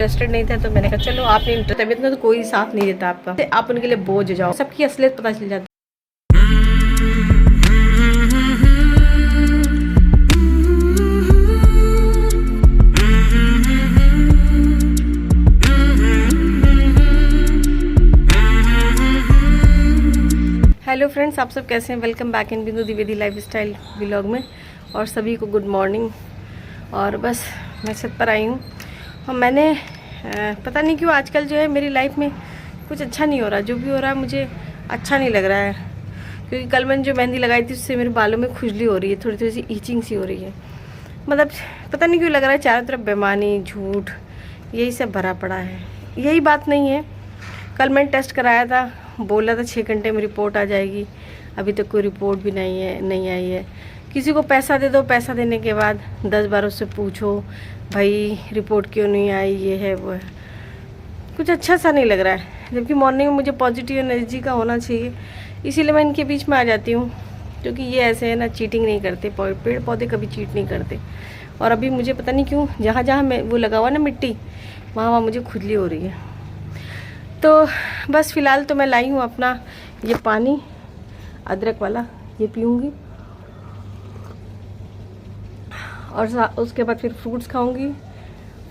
Interested नहीं था, तो मैंने कहा चलो आप नहीं तबीयत में तो कोई साथ नहीं देता आपका, आप उनके लिए बोझ जाओ, सबकी असलियत पता चल जाती। हेलो फ्रेंड्स, आप सब कैसे हैं? वेलकम बैक इन बिंदु द्विवेदी लाइफस्टाइल व्लॉग में, और सभी को गुड मॉर्निंग। और बस मैं छत पर आई हूँ और मैंने पता नहीं क्यों आजकल जो है मेरी लाइफ में कुछ अच्छा नहीं हो रहा, जो भी हो रहा है मुझे अच्छा नहीं लग रहा है। क्योंकि कल मैंने जो मेहंदी लगाई थी उससे मेरे बालों में खुजली हो रही है, थोड़ी थोड़ी सी ईचिंग सी हो रही है। मतलब पता नहीं क्यों लग रहा है चारों तरफ बेईमानी, झूठ, यही सब भरा पड़ा है। यही बात नहीं है, कल मैंने टेस्ट कराया था, बोला था 6 घंटे में रिपोर्ट आ जाएगी, अभी तक कोई रिपोर्ट भी नहीं आई है। किसी को पैसा दे दो, पैसा देने के बाद 10 बार उससे पूछो भाई रिपोर्ट क्यों नहीं आई, ये है वो है, कुछ अच्छा सा नहीं लग रहा है। जबकि मॉर्निंग में मुझे पॉजिटिव एनर्जी का होना चाहिए, इसीलिए मैं इनके बीच में आ जाती हूँ। क्योंकि ये ऐसे है ना, चीटिंग नहीं करते, पेड़ पौधे कभी चीट नहीं करते। और अभी मुझे पता नहीं क्यों जहाँ जहाँ मैं वो लगा हुआ ना मिट्टी, वहाँ मुझे खुजली हो रही है। तो बस फ़िलहाल तो मैं लाई हूँ अपना ये पानी अदरक वाला, ये पीऊँगी और उसके बाद फिर फ्रूट्स खाऊंगी।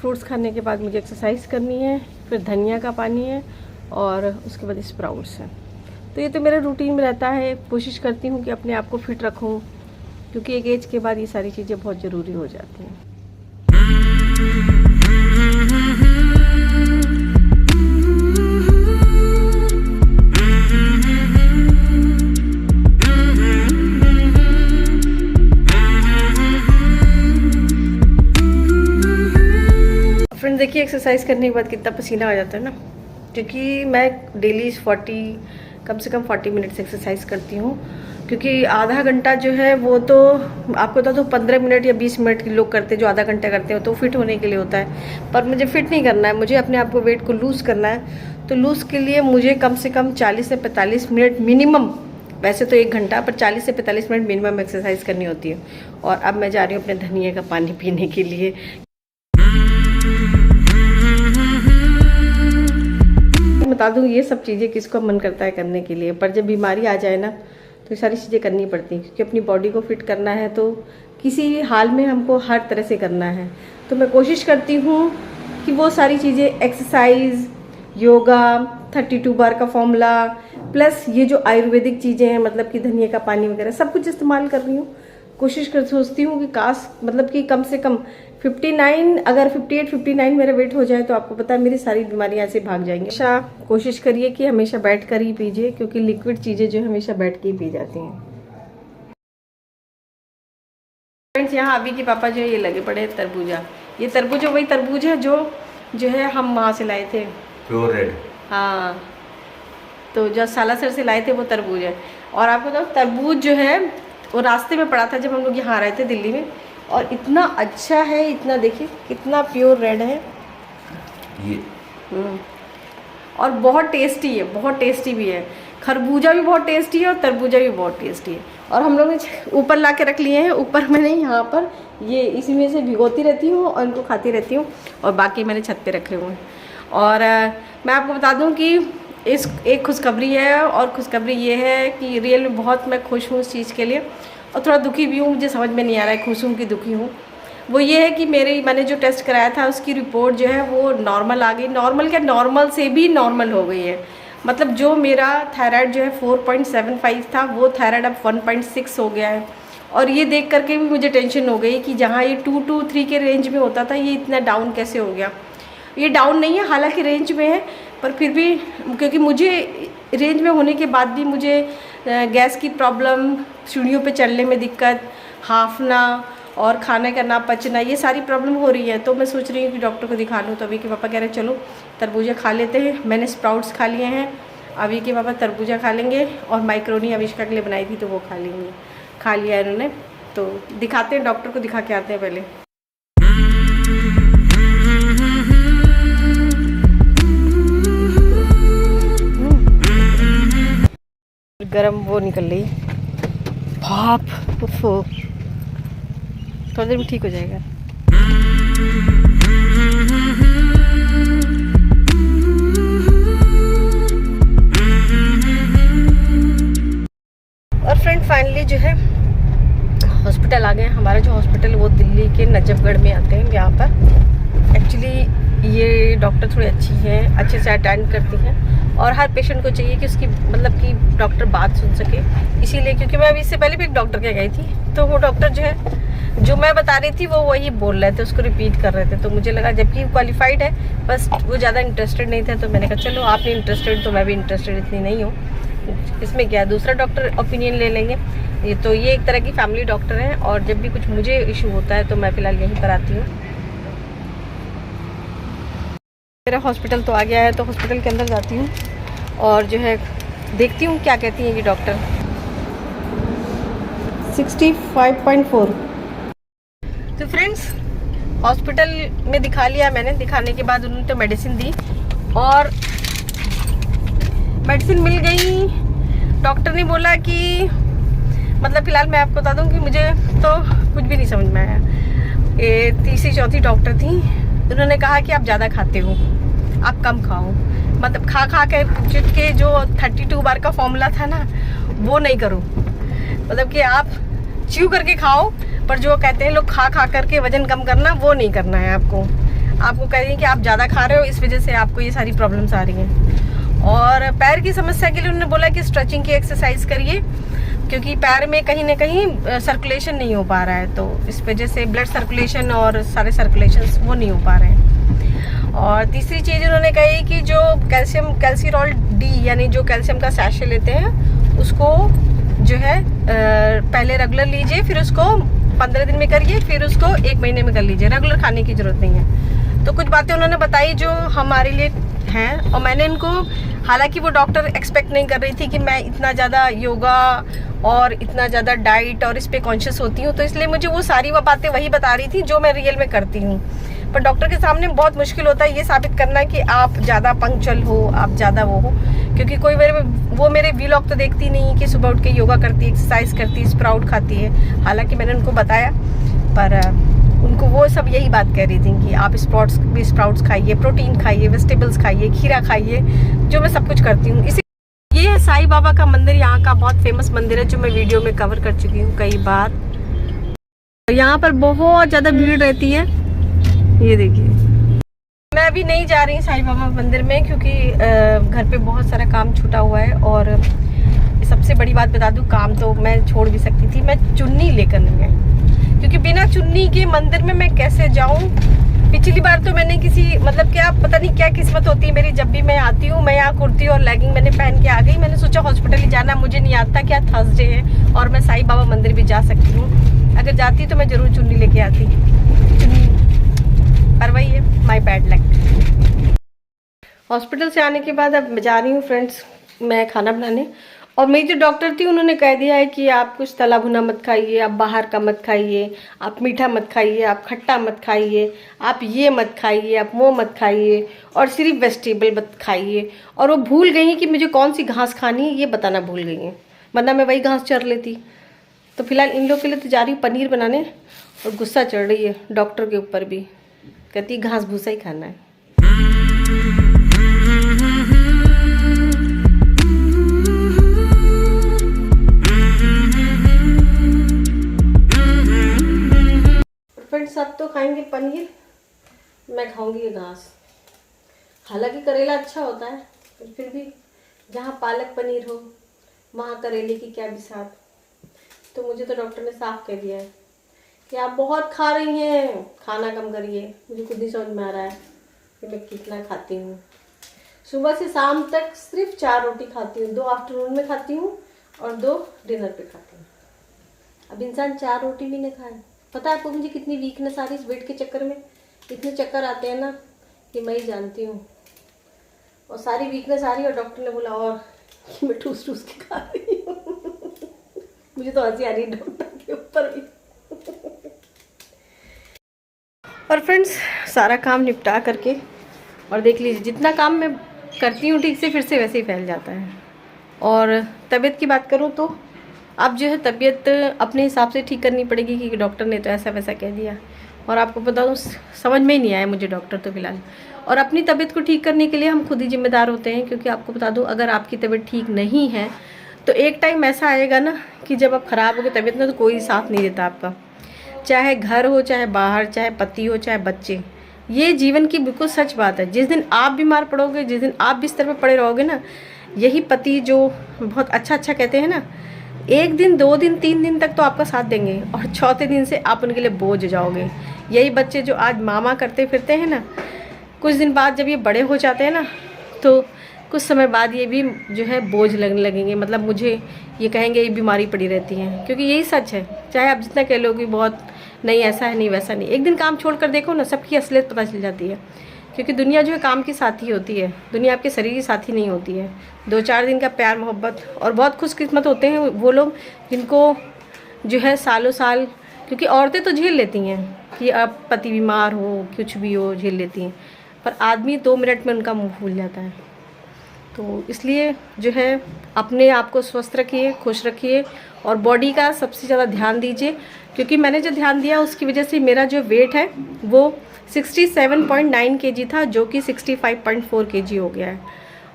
फ्रूट्स खाने के बाद मुझे एक्सरसाइज करनी है, फिर धनिया का पानी है और उसके बाद स्प्राउट्स हैं। तो ये तो मेरा रूटीन में रहता है। कोशिश करती हूँ कि अपने आप को फिट रखूँ, क्योंकि एक एज के बाद ये सारी चीज़ें बहुत ज़रूरी हो जाती हैं। फ्रेंड्स देखिए, एक्सरसाइज करने के बाद कितना पसीना आ जाता है ना। क्योंकि मैं डेली कम से कम 40 मिनट्स एक्सरसाइज करती हूँ। क्योंकि आधा घंटा जो है वो तो आपको बता दो 15 मिनट या 20 मिनट के लोग करते हैं, जो आधा घंटा करते हो तो फिट होने के लिए होता है। पर मुझे फिट नहीं करना है, मुझे अपने आप को वेट को लूज़ करना है। तो लूज़ के लिए मुझे कम से कम 40 से 45 मिनट मिनिमम, वैसे तो 1 घंटा, पर 40 से 45 मिनट मिनिमम एक्सरसाइज करनी होती है। और अब मैं जा रही हूँ अपने धनिया का पानी पीने के लिए। बता दूँ, ये सब चीज़ें किसको मन करता है करने के लिए, पर जब बीमारी आ जाए ना तो ये सारी चीज़ें करनी पड़ती हैं। क्योंकि अपनी बॉडी को फिट करना है तो किसी भी हाल में हमको हर तरह से करना है। तो मैं कोशिश करती हूँ कि वो सारी चीज़ें, एक्सरसाइज, योगा, 32 बार का फॉर्मूला, प्लस ये जो आयुर्वेदिक चीज़ें हैं, मतलब कि धनिया का पानी वगैरह सब कुछ इस्तेमाल कर रही हूँ। सोचती हूँ कि काश मतलब कि कम से कम 59, अगर 58-59 मेरा वेट हो जाए तो आपको पता है मेरी सारी बीमारियाँ ऐसे भाग जाएंगी। हमेशा कोशिश करिए कि हमेशा बैठ कर ही पीजिए, क्योंकि लिक्विड चीज़ें जो हमेशा बैठ के ही पी जाती हैं। फ्रेंड्स यहाँ अभी के पापा जो है ये लगे पड़े तरबूजा। ये तरबूजा वही तरबूज है जो है हम वहाँ से लाए थे, प्योर रेड। हाँ, तो जो सालासर से लाए थे वो तरबूज है। और आपको तो तरबूज जो है वो रास्ते में पड़ा था जब हम लोग यहाँ आ रहे थे दिल्ली में, और इतना अच्छा है, इतना देखिए कितना प्योर रेड है ये। और बहुत टेस्टी है, बहुत टेस्टी भी है। खरबूजा भी बहुत टेस्टी है और तरबूजा भी बहुत टेस्टी है। और हम लोग ने ऊपर ला के रख लिए हैं, ऊपर मैंने यहाँ पर ये इसी में से भिगोती रहती हूँ और इनको खाती रहती हूँ, और बाकी मैंने छत पे रखे हुए हैं। और मैं आपको बता दूँ कि एक खुशखबरी है, और खुशखबरी ये है कि रियल में बहुत मैं खुश हूँ इस चीज़ के लिए, और थोड़ा दुखी भी हूँ। मुझे समझ में नहीं आ रहा है खुश हूँ कि दुखी हूँ। वो ये है कि मैंने जो टेस्ट कराया था उसकी रिपोर्ट जो है वो नॉर्मल आ गई। नॉर्मल क्या, नॉर्मल से भी नॉर्मल हो गई है। मतलब जो मेरा थायराइड जो है 4.75 था, वो थायराइड अब 1.6 हो गया है। और ये देख करके भी मुझे टेंशन हो गई कि जहाँ ये 2 to 3 के रेंज में होता था, ये इतना डाउन कैसे हो गया। ये डाउन नहीं है, हालांकि रेंज में है, पर फिर भी क्योंकि मुझे रेंज में होने के बाद भी मुझे गैस की प्रॉब्लम, सीढ़ियों पे चलने में दिक्कत, हाफना और खाने का ना पचना, ये सारी प्रॉब्लम हो रही है। तो मैं सोच रही हूँ कि डॉक्टर को दिखा लूँ। तो अभी के पापा कह रहे हैं चलो तरबूजा खा लेते हैं। मैंने स्प्राउट्स खा लिए हैं, अभी के पापा तरबूजा खा लेंगे, और माइक्रोनी अविष्का के लिए बनाई थी तो वो खा लेंगे। खा लिया इन्होंने। तो दिखाते हैं, डॉक्टर को दिखा के आते हैं पहले। गरम वो निकल रही भाप, थोड़ी देर में ठीक हो जाएगा। फ्रेंड फाइनली जो है हॉस्पिटल आ गए। हमारा जो हॉस्पिटल वो दिल्ली के नजफगढ़ में आते हैं। यहाँ पर एक्चुअली ये डॉक्टर थोड़ी अच्छी है, अच्छे से अटेंड करती हैं और हर पेशेंट को चाहिए कि उसकी मतलब कि डॉक्टर बात सुन सके। इसीलिए क्योंकि मैं अभी इससे पहले भी एक डॉक्टर के गई थी, तो वो डॉक्टर जो है जो मैं बता रही थी वो वही बोल रहे थे, उसको रिपीट कर रहे थे। तो मुझे लगा जबकि क्वालिफाइड है, बस वो ज़्यादा इंटरेस्टेड नहीं थे। तो मैंने कहा चलो आप नहीं इंटरेस्टेड तो मैं भी इंटरेस्टेड इतनी नहीं हूँ, इसमें क्या है, दूसरा डॉक्टर ओपिनियन ले लेंगे। ये तो ये एक तरह की फैमिली डॉक्टर हैं और जब भी कुछ मुझे इशू होता है तो मैं फ़िलहाल यहीं पर आती हूँ। मेरा हॉस्पिटल तो आ गया है, तो हॉस्पिटल के अंदर जाती हूँ और जो है देखती हूँ क्या कहती हैं ये डॉक्टर। 65.4। तो फ्रेंड्स हॉस्पिटल में दिखा लिया मैंने। दिखाने के बाद उन्होंने तो मेडिसिन दी और मेडिसिन मिल गई। डॉक्टर ने बोला कि मतलब फ़िलहाल मैं आपको बता दूं कि मुझे तो कुछ भी नहीं समझ में आया। ये तीसरी चौथी डॉक्टर थी, उन्होंने कहा कि आप ज़्यादा खाते हो, आप कम खाओ। मतलब खा खा के जो 32 बार का फॉर्मूला था ना वो नहीं करो, मतलब कि आप च्यू करके खाओ, पर जो कहते हैं लोग खा खा करके वजन कम करना, वो नहीं करना है आपको। आपको कह रही हैं कि आप ज़्यादा खा रहे हो, इस वजह से आपको ये सारी प्रॉब्लम्स आ रही हैं। और पैर की समस्या के लिए उन्होंने बोला कि स्ट्रेचिंग की एक्सरसाइज करिए, क्योंकि पैर में कहीं ना कहीं सर्कुलेशन नहीं हो पा रहा है, तो इस वजह से ब्लड सर्कुलेशन और सारे सर्कुलेशंस वो नहीं हो पा रहे हैं। और तीसरी चीज़ उन्होंने कही कि जो कैल्सीरॉल डी यानी जो कैल्शियम का सैशे लेते हैं उसको जो है पहले रेगुलर लीजिए, फिर उसको 15 दिन में करिए, फिर उसको 1 महीने में कर लीजिए। रेगुलर खाने की ज़रूरत नहीं है। तो कुछ बातें उन्होंने बताई जो हमारे लिए हैं, और मैंने इनको, हालांकि वो डॉक्टर एक्सपेक्ट नहीं कर रही थी कि मैं इतना ज़्यादा योगा और इतना ज़्यादा डाइट और इस पे कॉन्शियस होती हूँ, तो इसलिए मुझे वो सारी वो बातें वही बता रही थी जो मैं रियल में करती हूँ। पर डॉक्टर के सामने बहुत मुश्किल होता है ये साबित करना कि आप ज़्यादा पंक्चुअल हो, आप ज़्यादा वो हो, क्योंकि कोई मेरे व्लॉग तो देखती नहीं कि सुबह उठ के योगा करती है, एक्सरसाइज करती है, स्प्राउट खाती है। हालांकि मैंने उनको बताया, पर उनको वो सब यही बात कह रही थी कि आप स्प्राउट्स खाइए, प्रोटीन खाइए, वेजिटेबल्स खाइए, खीरा खाइए, जो मैं सब कुछ करती हूँ। इसी ये है साईं बाबा का मंदिर, यहाँ का बहुत फेमस मंदिर है जो मैं वीडियो में कवर कर चुकी हूँ कई बार। यहाँ पर बहुत ज़्यादा भीड़ रहती है, ये देखिए। मैं अभी नहीं जा रही साईं बाबा मंदिर में क्योंकि घर पे बहुत सारा काम छूटा हुआ है। और सबसे बड़ी बात बता दूँ, काम तो मैं छोड़ भी सकती थी, मैं चुन्नी लेकर नहीं आई, क्योंकि बिना चुन्नी के मंदिर में मैं कैसे जाऊँ। पिछली बार तो मैंने किसी मतलब क्या पता नहीं क्या किस्मत होती है मेरी, जब भी मैं आती हूँ मैं यहाँ कुर्ती और लेगिंग मैंने पहन के आ गई। मैंने सोचा हॉस्पिटल ही जाना, मुझे नहीं आता क्या थर्सडे है और मैं साईं बाबा मंदिर भी जा सकती हूँ। अगर जाती तो मैं ज़रूर चुन्नी लेके आती, चुन्नी, पर वही है माई बैड लक। हॉस्पिटल से आने के बाद अब जा रही हूँ फ्रेंड्स मैं खाना बनाने। और मेरी जो डॉक्टर थी उन्होंने कह दिया है कि आप कुछ तला भुना मत खाइए, आप बाहर का मत खाइए, आप मीठा मत खाइए, आप खट्टा मत खाइए, आप ये मत खाइए, आप वो मत खाइए, और सिर्फ वेजिटेबल मत खाइए। और वो भूल गई कि मुझे कौन सी घास खानी है, ये बताना भूल गई हैं, वरना मैं वही घास चर लेती। तो फिलहाल इन लोग के लिए तो जा रही हूँ पनीर बनाने, और गुस्सा चढ़ रही है डॉक्टर के ऊपर भी, कहती घास भूसा ही खाना है। सब तो खाएंगे पनीर, मैं खाऊंगी ये घास। हालांकि करेला अच्छा होता है, पर फिर भी जहाँ पालक पनीर हो वहाँ करेले की क्या बिसात। तो मुझे तो डॉक्टर ने साफ कह दिया है कि आप बहुत खा रही हैं, खाना कम करिए। मुझे खुद नहीं समझ में आ रहा है कि मैं कितना खाती हूँ। सुबह से शाम तक सिर्फ 4 रोटी खाती हूँ, 2 आफ्टरनून में खाती हूँ और 2 डिनर पे खाती हूँ। अब इंसान 4 रोटी भी नहीं खाए, पता है आपको मुझे कितनी वीकनेस आ रही है इस वेट के चक्कर में। इतने चक्कर आते हैं ना कि मैं ही जानती हूँ, और सारी वीकनेस आ रही है। और डॉक्टर ने बोला और कि मैं ठूस ठूस के खा रही हूँ। मुझे तो हंसी आ रही है डॉक्टर के ऊपर भी। और फ्रेंड्स सारा काम निपटा करके, और देख लीजिए जितना काम मैं करती हूँ ठीक से फिर से वैसे ही फैल जाता है। और तबीयत की बात करूँ तो अब जो है तबीयत अपने हिसाब से ठीक करनी पड़ेगी, क्योंकि डॉक्टर ने तो ऐसा वैसा कह दिया। और आपको बता दूँ समझ में ही नहीं आया मुझे डॉक्टर तो फिलहाल। और अपनी तबीयत को ठीक करने के लिए हम खुद ही जिम्मेदार होते हैं, क्योंकि आपको बता दूँ अगर आपकी तबीयत ठीक नहीं है तो एक टाइम ऐसा आएगा ना कि जब आप ख़राब होगे तबीयत में, तो कोई साथ नहीं देता आपका, चाहे घर हो, चाहे बाहर, चाहे पति हो, चाहे बच्चे। ये जीवन की बिल्कुल सच बात है। जिस दिन आप बीमार पड़ोगे, जिस दिन आप बिस्तर पे पड़े रहोगे ना, यही पति जो बहुत अच्छा कहते हैं ना, 1 दिन 2 दिन 3 दिन तक तो आपका साथ देंगे, और चौथे दिन से आप उनके लिए बोझ हो जाओगे। यही बच्चे जो आज मामा करते फिरते हैं ना, कुछ दिन बाद जब ये बड़े हो जाते हैं ना, तो कुछ समय बाद ये भी जो है बोझ लगने लगेंगे। मतलब मुझे ये कहेंगे ये बीमारी पड़ी रहती है, क्योंकि यही सच है। चाहे आप जितना कह लो कि बहुत नहीं ऐसा है, नहीं वैसा नहीं, एक दिन काम छोड़ कर देखो ना, सबकी असलियत पता चल जाती है। क्योंकि दुनिया जो है काम की साथी होती है, दुनिया आपके शरीर की साथी नहीं होती है। 2-4 दिन का प्यार मोहब्बत, और बहुत खुशकिस्मत होते हैं वो लोग जिनको जो है सालों साल, क्योंकि औरतें तो झेल लेती हैं कि अब पति बीमार हो, कुछ भी हो, झेल लेती हैं, पर आदमी 2 मिनट में उनका मुँह फूल जाता है। तो इसलिए जो है अपने आप को स्वस्थ रखिए, खुश रखिए, और बॉडी का सबसे ज़्यादा ध्यान दीजिए। क्योंकि मैंने जो ध्यान दिया उसकी वजह से मेरा जो वेट है वो 67.9 kg था, जो कि 65.4 kg हो गया है।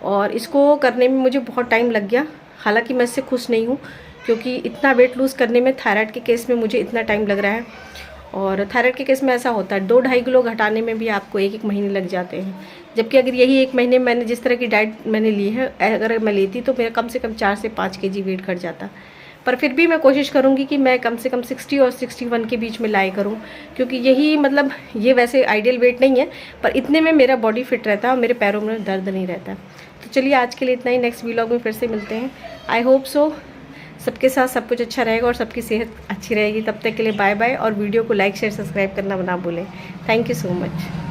और इसको करने में मुझे बहुत टाइम लग गया। हालांकि मैं इससे खुश नहीं हूँ, क्योंकि इतना वेट लूज़ करने में थायराइड के केस में मुझे इतना टाइम लग रहा है। और थायराइड के केस में ऐसा होता है 2-2.5 किलो घटाने में भी आपको 1-1 महीने लग जाते हैं। जबकि अगर यही 1 महीने मैंने जिस तरह की डाइट मैंने ली है, अगर मैं लेती तो मेरा कम से कम 4 से 5 kg वेट घट जाता। पर फिर भी मैं कोशिश करूँगी कि मैं कम से कम 60 और 61 के बीच में लाया करूँ, क्योंकि यही मतलब ये वैसे आइडियल वेट नहीं है, पर इतने में मेरा बॉडी फिट रहता है और मेरे पैरों में दर्द नहीं रहता। तो चलिए आज के लिए इतना ही, नेक्स्ट व्लॉग में फिर से मिलते हैं। आई होप सो सबके साथ सब कुछ अच्छा रहेगा और सबकी सेहत अच्छी रहेगी। तब तक के लिए बाय बाय, और वीडियो को लाइक शेयर सब्सक्राइब करना ना भूलें। Thank you so much.